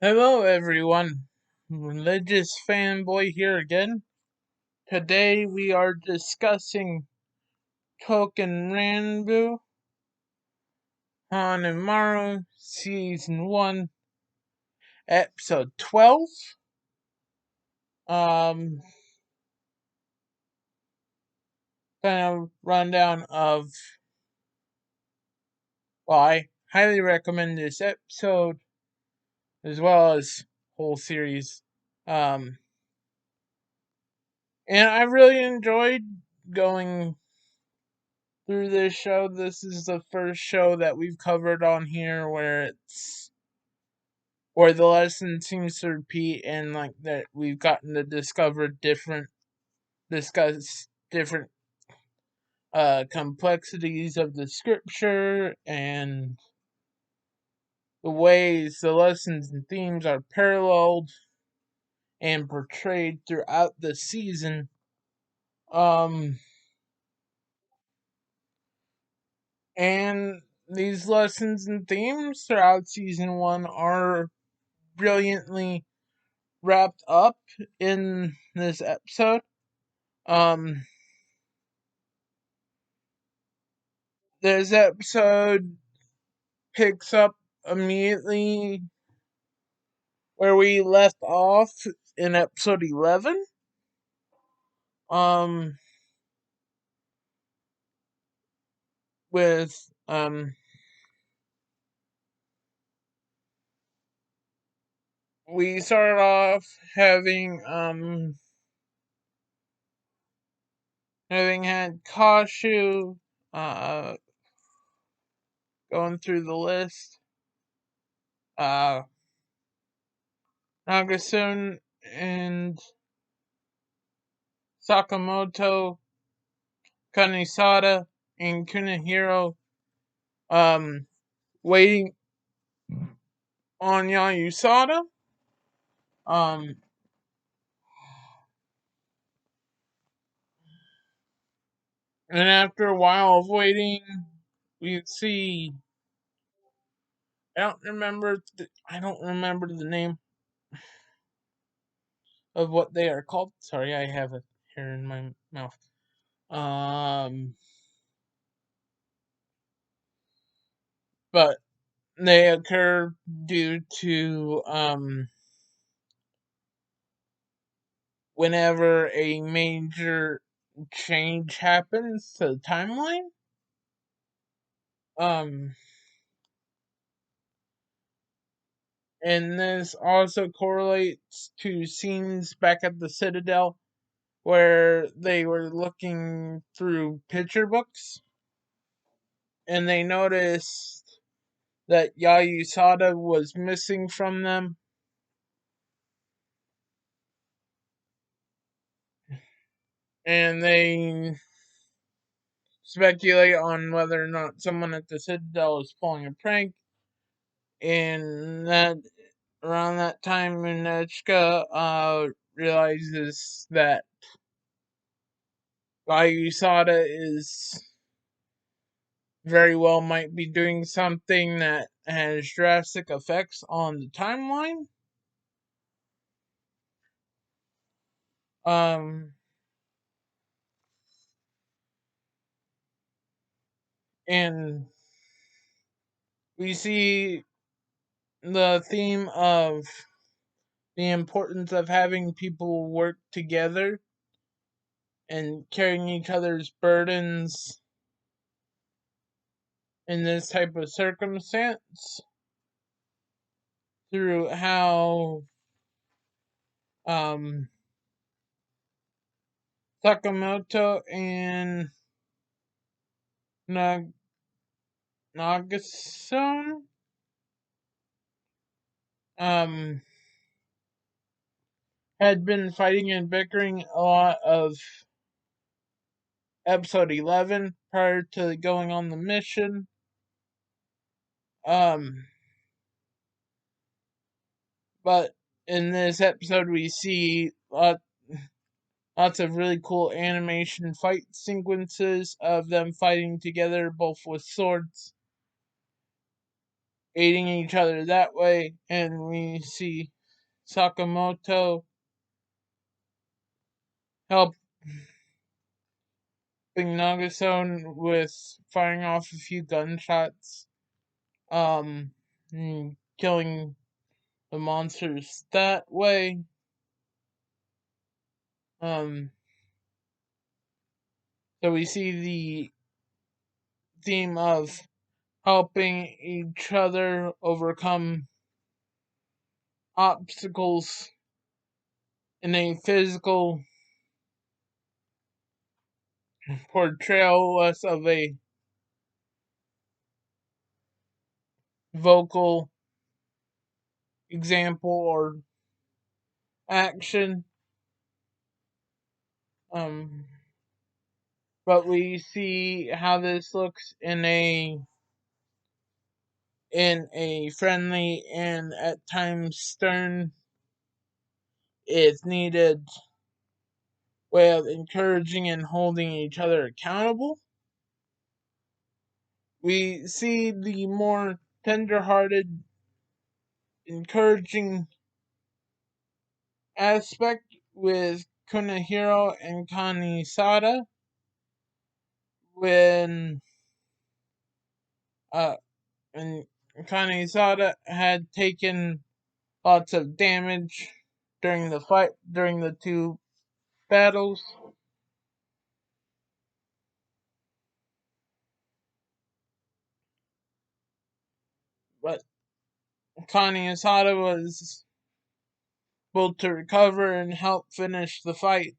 Hello, everyone. Religious fanboy here again. Today we are discussing Touken Ranbu, Hanamaro, Season 1, Episode 12. Um, kind of rundown of, I highly recommend this episode as well as whole series. Um, and I really enjoyed going through this show. This is the first show that we've covered on here where the lesson seems to repeat and like that we've gotten to discuss different complexities of the scripture and the ways the lessons and themes are paralleled and portrayed throughout the season. Um and these lessons and themes throughout season 1 are brilliantly wrapped up in this episode. Um, this episode picks up immediately where we left off in episode 11. Um, with we started off having had Kashu uh going through the list. Uh, Nagasun and Sakamoto, Kanisada, and Kunihiro um waiting on Yayusada. Um and after a while of waiting we see I don't remember the name of what they are called. Sorry, I have it here in my mouth. Um but they occur due to whenever a major change happens to the timeline. Um, and this also correlates to scenes back at the Citadel where they were looking through picture books and they noticed that Yayusada was missing from them. And they speculate on whether or not someone at the Citadel is pulling a prank. And that around that time, Minechka realizes that Yayusada is very well might be doing something that has drastic effects on the timeline. Um, and we see the theme of the importance of having people work together and carrying each other's burdens in this type of circumstance through how um, Sakamoto and Nag- Nagason um, had been fighting and bickering a lot of episode 11 prior to going on the mission. Um, but in this episode, we see lots of really cool animation fight sequences of them fighting together, both with swords aiding each other that way, and we see Sakamoto helping Nagasone with firing off a few gunshots, and killing the monsters that way. Um, so we see the theme of helping each other overcome obstacles in a physical portrayal less of a vocal example or action. Um, but we see how this looks in a friendly and at times stern, if needed, way of encouraging and holding each other accountable. We see the more tender-hearted, encouraging aspect with Kunihiro and Kanisada when uh and Kanisada had taken lots of damage during the two battles. But Kanisada was able to recover and help finish the fight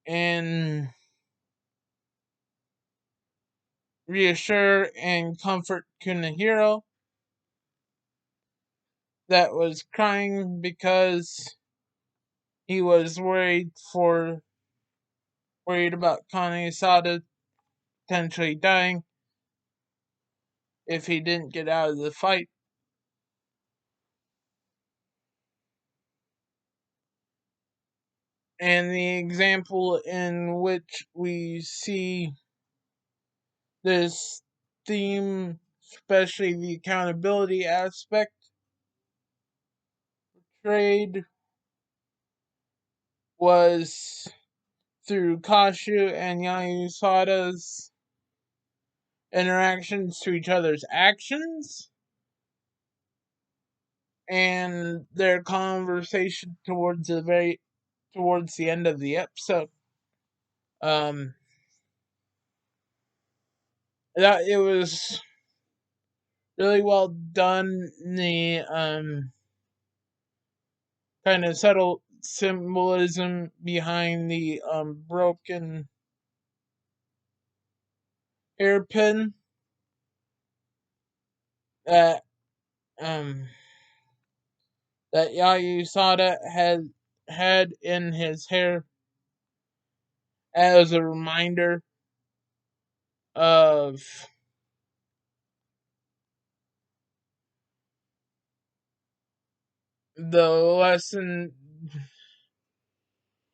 and reassure and comfort Kunihiro that was crying because he was worried about Kanisada potentially dying if he didn't get out of the fight. And the example in which we see this theme, especially the accountability aspect, portrayed was through Kashu and Yayusada's interactions to each other's actions and their conversation towards the end of the episode. Um, that it was really well done. The kind of subtle symbolism behind the broken hairpin that um that Yayusada had in his hair as a reminder of the lesson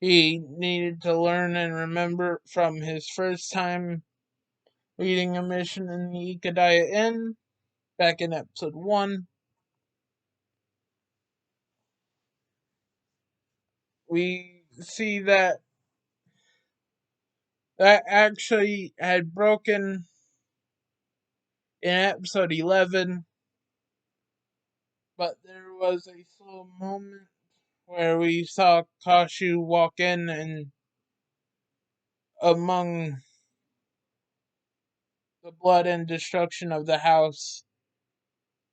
he needed to learn and remember from his first time leading a mission in the Ikadaya Inn back in episode 1. We see that actually had broken in episode 11, but there was a slow moment where we saw Kashu walk in, and among the blood and destruction of the house,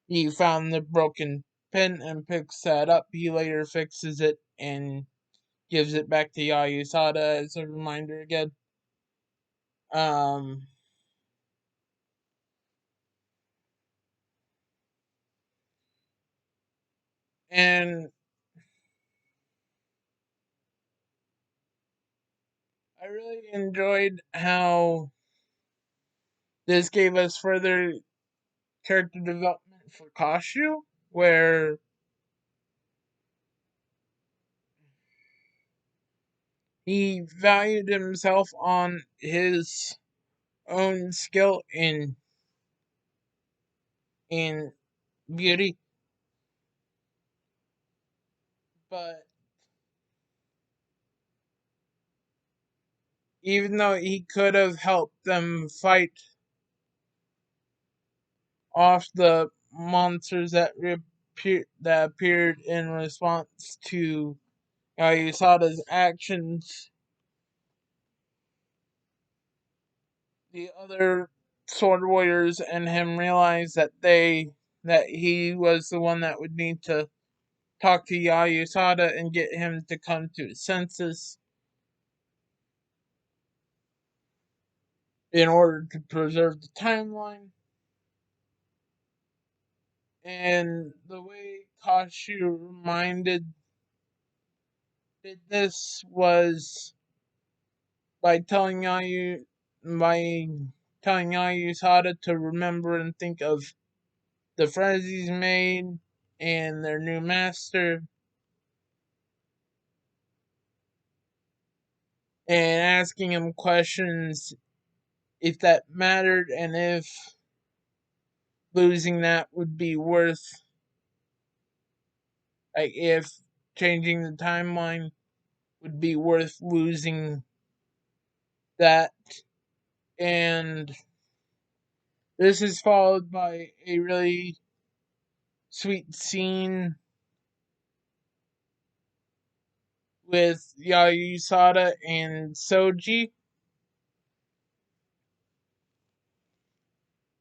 he found the broken pin and picks that up. He later fixes it and gives it back to Yayusada as a reminder again. Um, and I really enjoyed how this gave us further character development for Kashu, where he valued himself on his own skill in in beauty, but even though he could have helped them fight off the monsters that appeared in response to Yusada's actions, the other sword warriors and him realized that he was the one that would need to talk to Yayusada and get him to come to his senses in order to preserve the timeline. And the way Kashi reminded did this was by telling by telling Yayusada to remember and think of the friends he's made and their new master, and asking him questions if that mattered and if losing that would be worth, like, if changing the timeline would be worth losing that. And this is followed by a really sweet scene with Yayusada and Soji,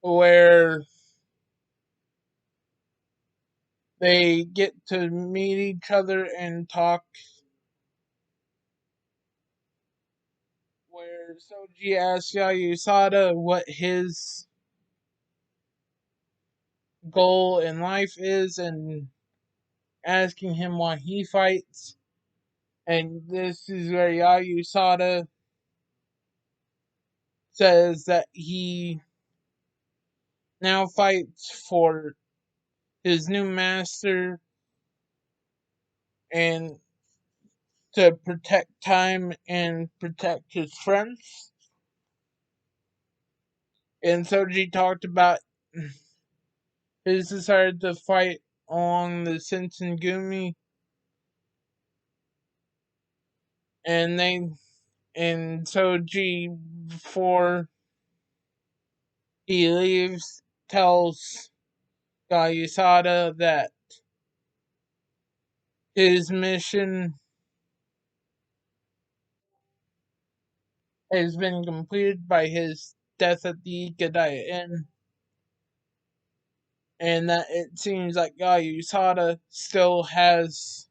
where they get to meet each other and talk, where Soji asks Yayusada what his goal in life is and asking him why he fights. And this is where Yayusada says that he now fights for his new master and to protect time and protect his friends. And Soji talked about his desire to fight along the Shinsengumi, and Soji, before he leaves, tells Yusada that his mission has been completed by his death at the Ikadaya Inn, and that it seems like Yusada still has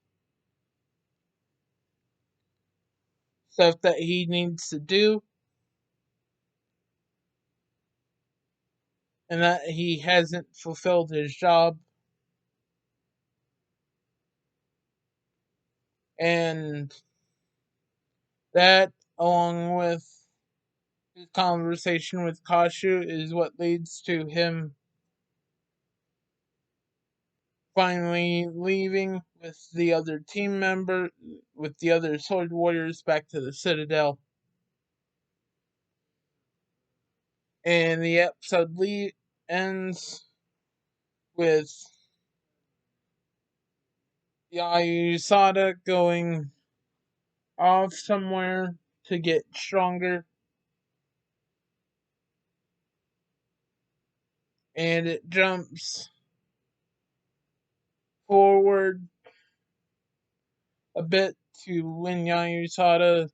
stuff that he needs to do, and that he hasn't fulfilled his job. And that, along with his conversation with Kashu, is what leads to him finally leaving with the other sword warriors back to the Citadel. And the episode ends with Yayusada going off somewhere to get stronger, and it jumps forward a bit to when Yayusada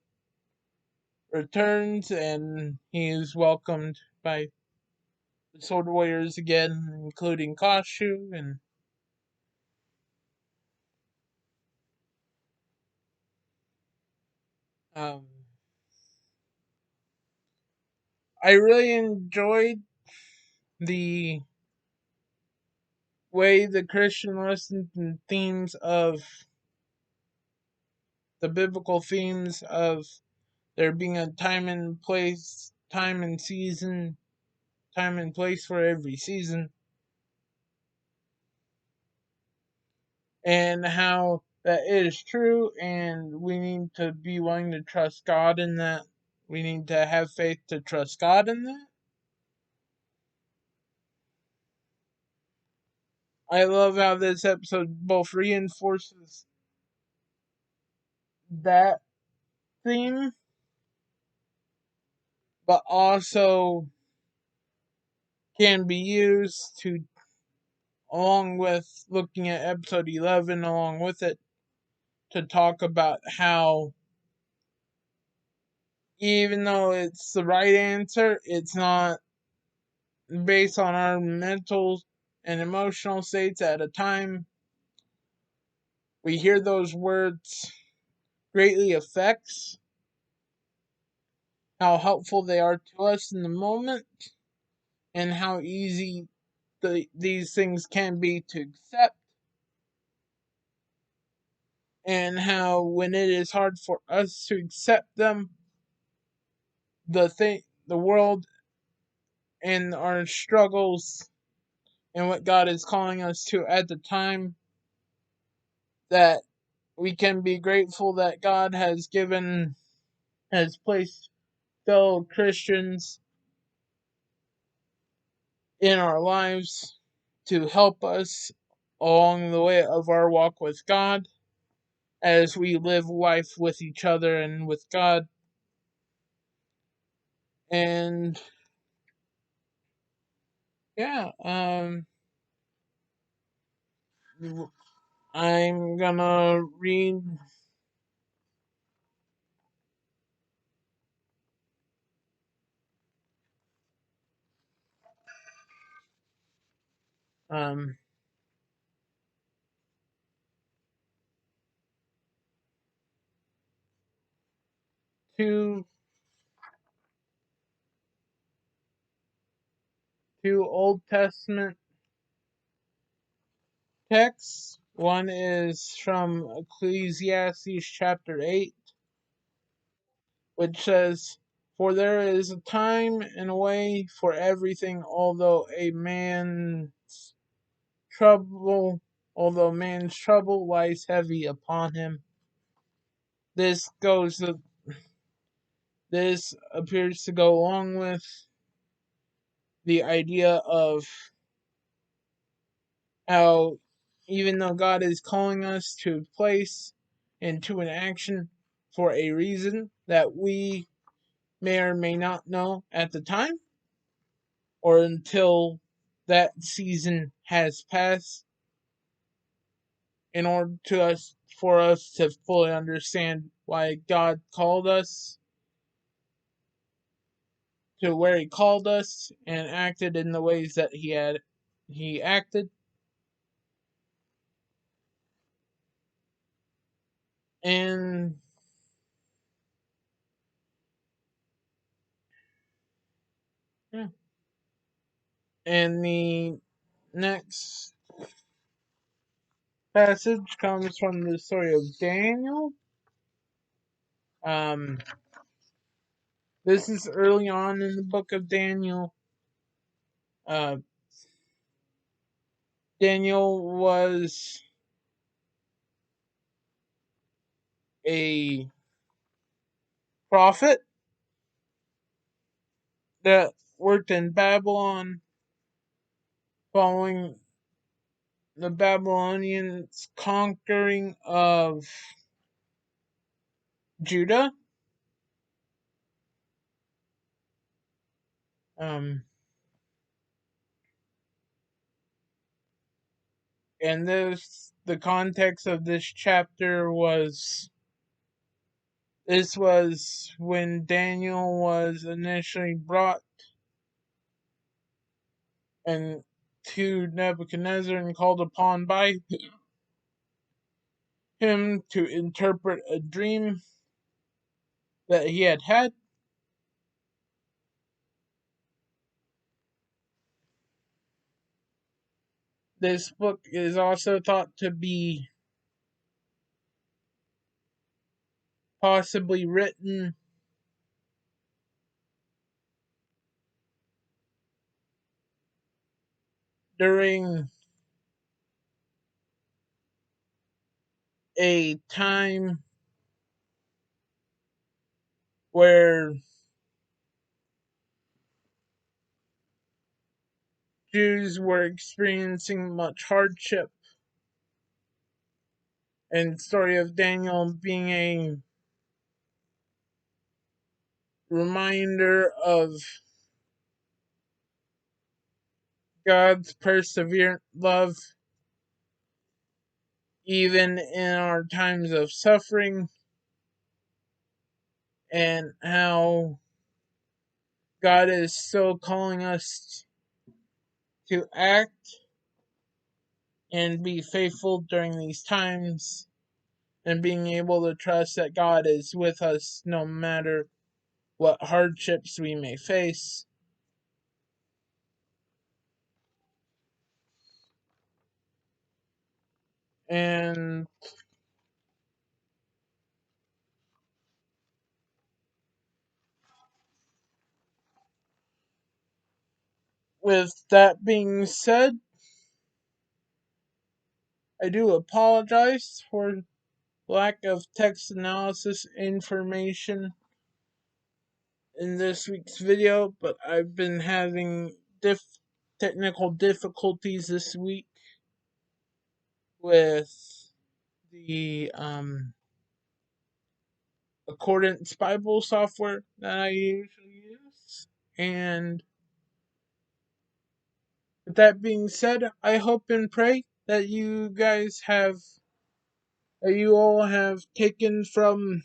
returns and he is welcomed by the Sword Warriors again, including Kashu. And um, I really enjoyed the way the Christian lessons and themes of the biblical themes of there being a time and place, time and season, time and place for every season, and how that is true, and we need to be willing to trust God in that. We need to have faith to trust God in that. I love how this episode both reinforces that theme, but also can be used to, along with looking at episode 11, along with it, to talk about how even though it's the right answer, it's not based on our mental and emotional states at a time. We hear those words greatly affects how helpful they are to us in the moment and how easy these things can be to accept, and how when it is hard for us to accept them, the world and our struggles and what God is calling us to at the time, that we can be grateful that God has placed fellow Christians in our lives to help us along the way of our walk with God as we live life with each other and with God. And yeah, I'm gonna read um two Old Testament texts. One is from Ecclesiastes chapter 8, which says, "For there is a time and a way for everything, trouble, although man's trouble lies heavy upon him." This goes to, this appears to go along with the idea of how even though God is calling us to a place and to an action for a reason that we may or may not know at the time, or until that season has passed, in order to us for us to fully understand why God called us to where he called us and acted in the ways that he acted. And yeah. And the next passage comes from the story of Daniel. Um, this is early on in the book of Daniel. Uh, Daniel was a prophet that worked in Babylon following the Babylonians' conquering of Judah. Um, and the context of this chapter was when Daniel was initially brought and to Nebuchadnezzar and called upon by him to interpret a dream that he had had. This book is also thought to be possibly written during a time where Jews were experiencing much hardship, and the story of Daniel being a reminder of God's perseverant love, even in our times of suffering, and how God is still calling us to act and be faithful during these times, and being able to trust that God is with us no matter what hardships we may face. And with that being said, I do apologize for lack of text analysis information in this week's video, but I've been having technical difficulties this week with the Accordance Bible software that I usually use. And with that being said, I hope and pray that you all have taken from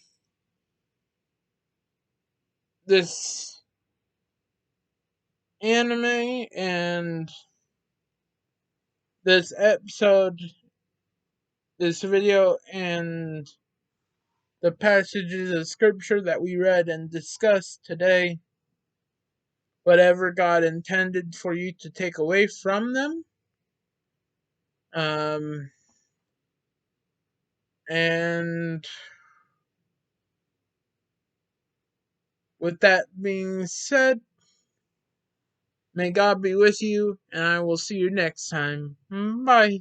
this anime and this episode, this video, and the passages of scripture that we read and discussed today, whatever God intended for you to take away from them. Um, and with that being said, may God be with you, and I will see you next time. Bye.